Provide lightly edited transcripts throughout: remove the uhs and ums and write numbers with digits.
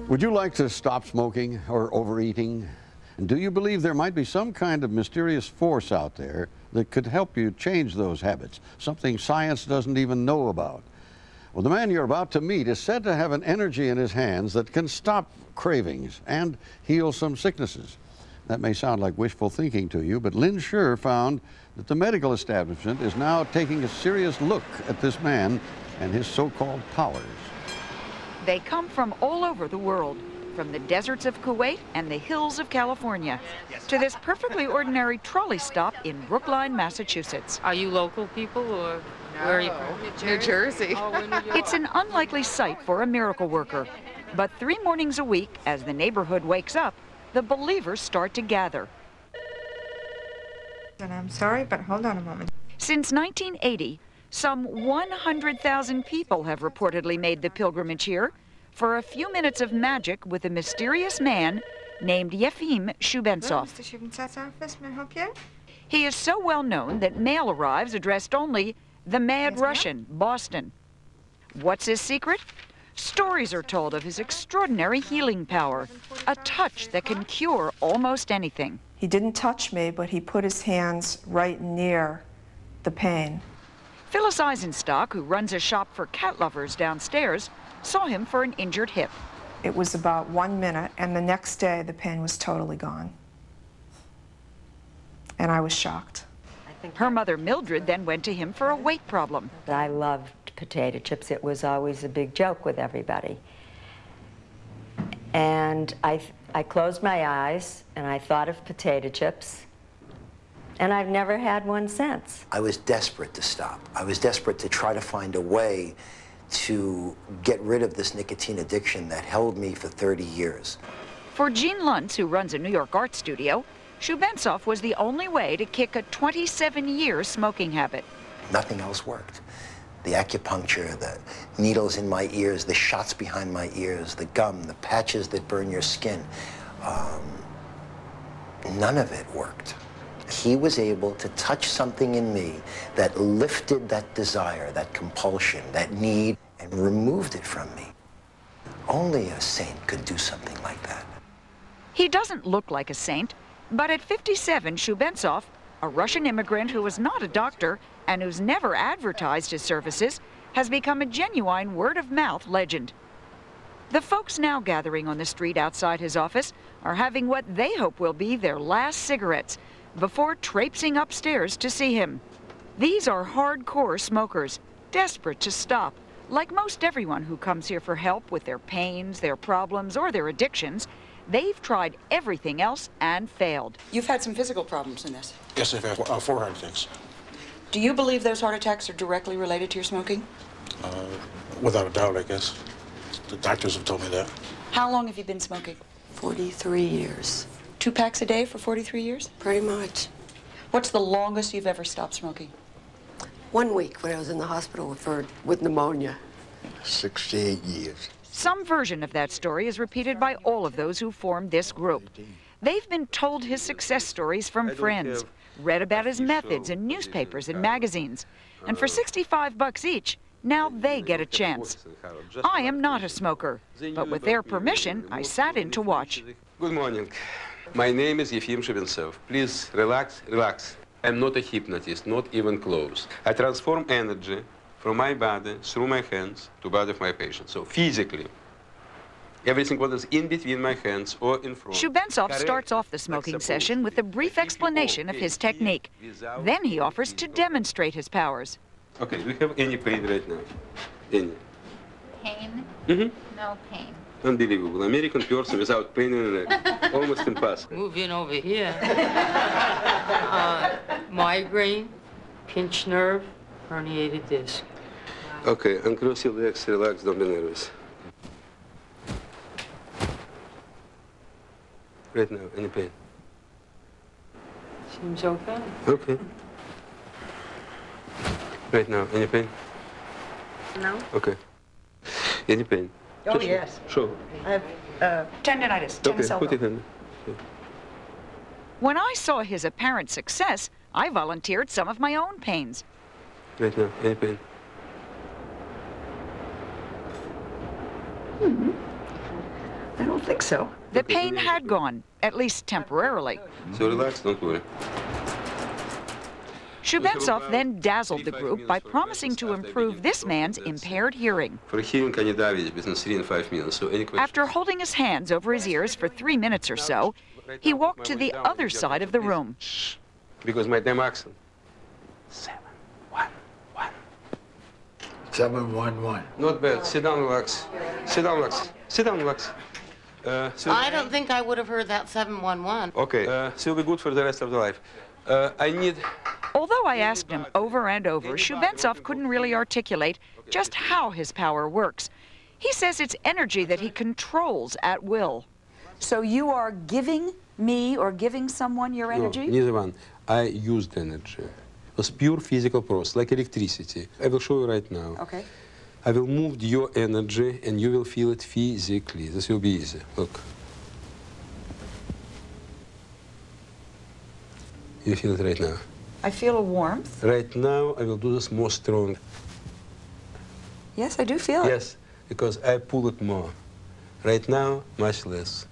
Would you like to stop smoking or overeating? And do you believe there might be some kind of mysterious force out there that could help you change those habits, something science doesn't even know about? Well, the man you're about to meet is said to have an energy in his hands that can stop cravings and heal some sicknesses. That may sound like wishful thinking to you, but Lynn Scher found that the medical establishment is now taking a serious look at this man and his so-called powers. They come from all over the world, from the deserts of Kuwait and the hills of California, to this perfectly ordinary trolley stop in Brookline, Massachusetts. Are you local people, or where are you from? New Jersey. It's an unlikely sight for a miracle worker, but 3 mornings a week, as the neighborhood wakes up, the believers start to gather. And I'm sorry, but hold on a moment. Since 1980, some 100,000 people have reportedly made the pilgrimage here for a few minutes of magic with a mysterious man named Yefim Shubentsov. Mr. Shubentsov's office, may I help you? He is so well known that mail arrives addressed only the Mad Yes, Russian, Boston. What's his secret? Stories are told of his extraordinary healing power, a touch that can cure almost anything. He didn't touch me, but he put his hands right near the pain. Phyllis Eisenstock, who runs a shop for cat lovers downstairs, saw him for an injured hip. It was about 1 minute, and the next day the pain was totally gone. And I was shocked. Her mother, Mildred, then went to him for a weight problem. I loved potato chips. It was always a big joke with everybody. And I closed my eyes, and I thought of potato chips, and I've never had one since. I was desperate to stop. I was desperate to try to find a way to get rid of this nicotine addiction that held me for 30 years. For Gene Luntz, who runs a New York art studio, Shubentsov was the only way to kick a 27-year smoking habit. Nothing else worked. The acupuncture, the needles in my ears, the shots behind my ears, the gum, the patches that burn your skin, none of it worked. He was able to touch something in me that lifted that desire, that compulsion, that need, and removed it from me. Only a saint could do something like that. He doesn't look like a saint, but at 57, Shubentsov, a Russian immigrant who was not a doctor and who's never advertised his services, has become a genuine word-of-mouth legend. The folks now gathering on the street outside his office are having what they hope will be their last cigarettes before traipsing upstairs to see him. These are hardcore smokers, desperate to stop. Like most everyone who comes here for help with their pains, their problems, or their addictions, they've tried everything else and failed. You've had some physical problems in this. Yes, I've had 4 heart attacks. Do you believe those heart attacks are directly related to your smoking? Without a doubt, I guess. The doctors have told me that. How long have you been smoking? 43 years. 2 packs a day for 43 years? Pretty much. What's the longest you've ever stopped smoking? 1 week when I was in the hospital with pneumonia. 68 years. Some version of that story is repeated by all of those who formed this group. They've been told his success stories from friends, read about his methods in newspapers and magazines, and for $65 each, now they get a chance. I am not a smoker, but with their permission, I sat in to watch. Good morning. My name is Yefim Shubentsov. Please relax, relax. I'm not a hypnotist, not even close. I transform energy from my body through my hands to body of my patient. So physically, everything what is in between my hands or in front. Shubentsov starts off the smoking session with a brief explanation of his technique. Then he offers to demonstrate his powers. Okay, do you have any pain right now? Any? Pain? Mm-hmm. No pain. Unbelievable. American person without pain in the neck. Almost impossible. Move in over here. Migraine, pinched nerve, herniated disc. Okay, uncross your legs, relax, don't be nervous. Right now, any pain? Seems okay. Okay. Right now, any pain? No. Okay. Any pain? Oh, Just yes. Show. I have tendinitis, Okay, tennis put it elbow. in. Yeah. When I saw his apparent success, I volunteered some of my own pains. Right now, any pain? I don't think so. The pain had gone, at least temporarily. So relax, don't worry. Shubentsov then dazzled the group by promising to improve this man's impaired hearing. For hearing, can you dive between 3 and 5 minutes? So any questions? After holding his hands over his ears for 3 minutes or so, he walked to the other side of the room. Because my damn accent. 711. 711. Not bad. Sit down, relax. Sit down, relax. Sit down, relax. I don't think I would have heard that 711. Okay, so it'll be good for the rest of the life. I need... Although I asked him over and over, Shubentsov couldn't really articulate just how his power works. He says it's energy that he controls at will. So you are giving me or giving someone your energy? No, neither one. I used energy. It was pure physical process, like electricity. I will show you right now. Okay. I will move your energy and you will feel it physically. This will be easy. Look. You feel it right now. I feel a warmth. Right now, I will do this more strong. Yes, I do feel it. Yes, because I pull it more. Right now, much less.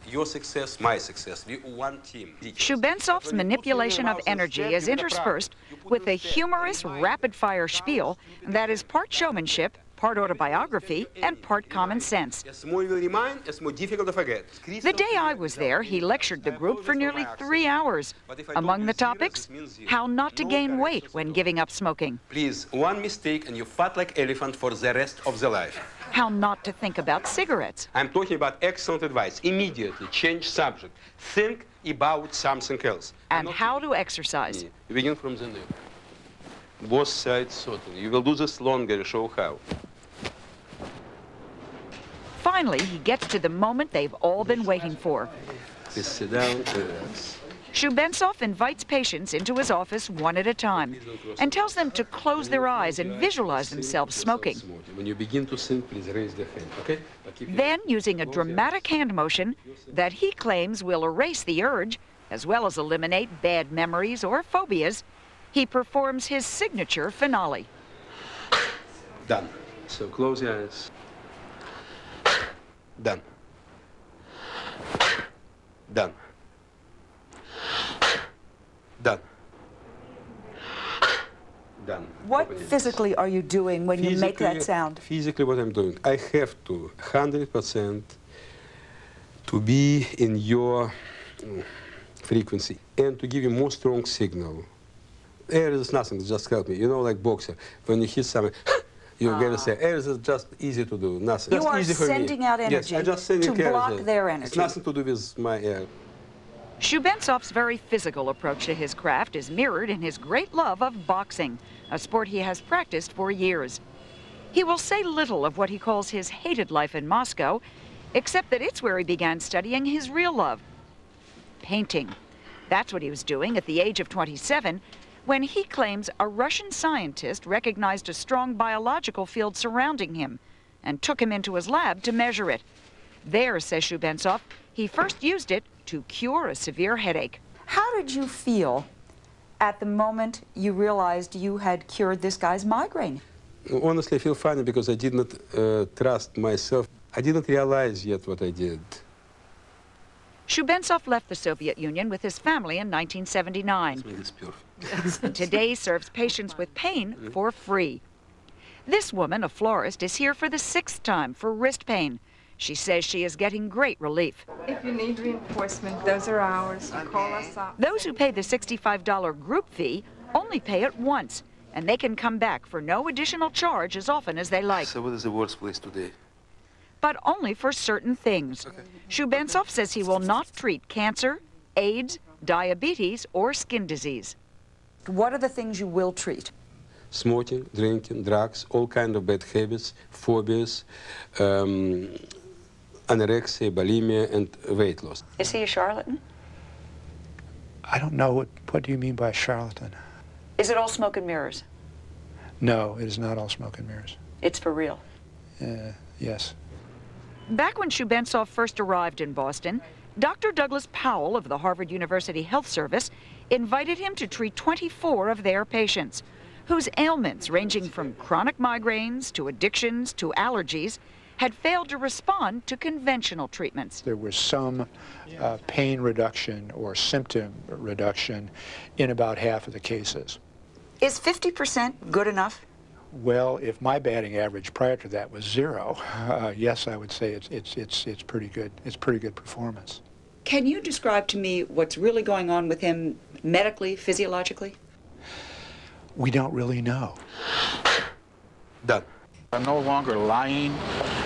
Your success, my success. We one team. Shubentsov's manipulation of energy is interspersed with a humorous, rapid-fire spiel that is part showmanship, part autobiography, and part common sense. As more you will remind, as more difficult to forget. The day I was there, he lectured the group for nearly 3 hours. Among the topics, how not to gain weight when giving up smoking. Please, one mistake and you fat like elephant for the rest of the life. How not to think about cigarettes. I'm talking about excellent advice. Immediately change subject. Think about something else. And how to exercise. You begin from the neck. Both sides, certainly. You will do this longer, show how. Finally, he gets to the moment they've all been waiting for. Please sit down, relax. Shubentsov invites patients into his office one at a time and tells them to close their eyes and visualize themselves smoking. When you begin to think, please raise the hand, okay? Then, using a dramatic hand motion that he claims will erase the urge, as well as eliminate bad memories or phobias, he performs his signature finale. Done. So close your eyes. Done. Done. Done. Done. What physically are you doing when you make that sound? Physically, what I'm doing, I have to 100% to be in your frequency and to give you more strong signal. Air is nothing, just help me. You know, like boxer, when you hit something, you gotta say, air is just easy to do, nothing. You are easy for sending me. out energy yes, I just sending to block energy. their energy. It's nothing to do with my air. Shubentsov's very physical approach to his craft is mirrored in his great love of boxing, a sport he has practiced for years. He will say little of what he calls his hated life in Moscow, except that it's where he began studying his real love, painting. That's what he was doing at the age of 27, when he claims a Russian scientist recognized a strong biological field surrounding him and took him into his lab to measure it. There, says Shubentsov, he first used it to cure a severe headache. How did you feel at the moment you realized you had cured this guy's migraine? Honestly, I feel funny because I did not trust myself. I didn't realize yet what I did. Shubentsov left the Soviet Union with his family in 1979. And today serves patients with pain for free. This woman, a florist, is here for the 6th time for wrist pain. She says she is getting great relief. If you need reinforcement, those are ours. You call us up. Those who pay the $65 group fee only pay it once, and they can come back for no additional charge as often as they like. So what is the worst place today? But only for certain things. Okay. Shubentsov says he will not treat cancer, AIDS, diabetes, or skin disease. What are the things you will treat? Smoking, drinking, drugs, all kinds of bad habits, phobias, anorexia, bulimia, and weight loss. Is he a charlatan? I don't know. What do you mean by charlatan? Is it all smoke and mirrors? No, it is not all smoke and mirrors. It's for real? Yes. Back when Shubentsov first arrived in Boston, Dr. Douglas Powell of the Harvard University Health Service invited him to treat 24 of their patients, whose ailments, ranging from chronic migraines to addictions to allergies, had failed to respond to conventional treatments. There was some pain reduction or symptom reduction in about half of the cases. Is 50% good enough? Well, if my batting average prior to that was 0, yes, I would say it's pretty good. It's pretty good performance. Can you describe to me what's really going on with him medically, physiologically? We don't really know. Done. I'm no longer lying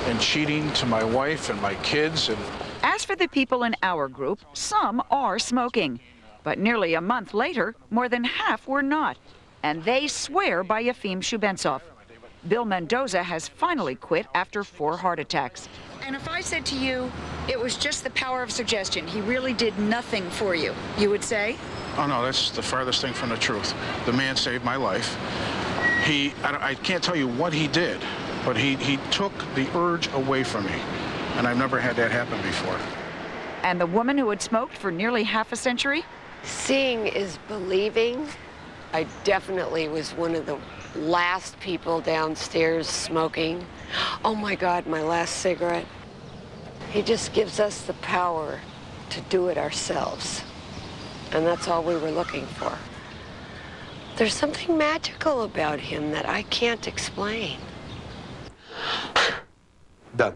and cheating to my wife and my kids. And As for the people in our group, some are smoking. But nearly a month later, more than half were not. And they swear by Yefim Shubentsov. Bill Mendoza has finally quit after 4 heart attacks. And if I said to you, it was just the power of suggestion, he really did nothing for you, you would say? oh no, that's the farthest thing from the truth. The man saved my life. I can't tell you what he did, but he took the urge away from me. And I've never had that happen before. And the woman who had smoked for nearly half a century? Seeing is believing. I definitely was one of the last people downstairs smoking. Oh my God, my last cigarette. He just gives us the power to do it ourselves. And that's all we were looking for. There's something magical about him that I can't explain. Done.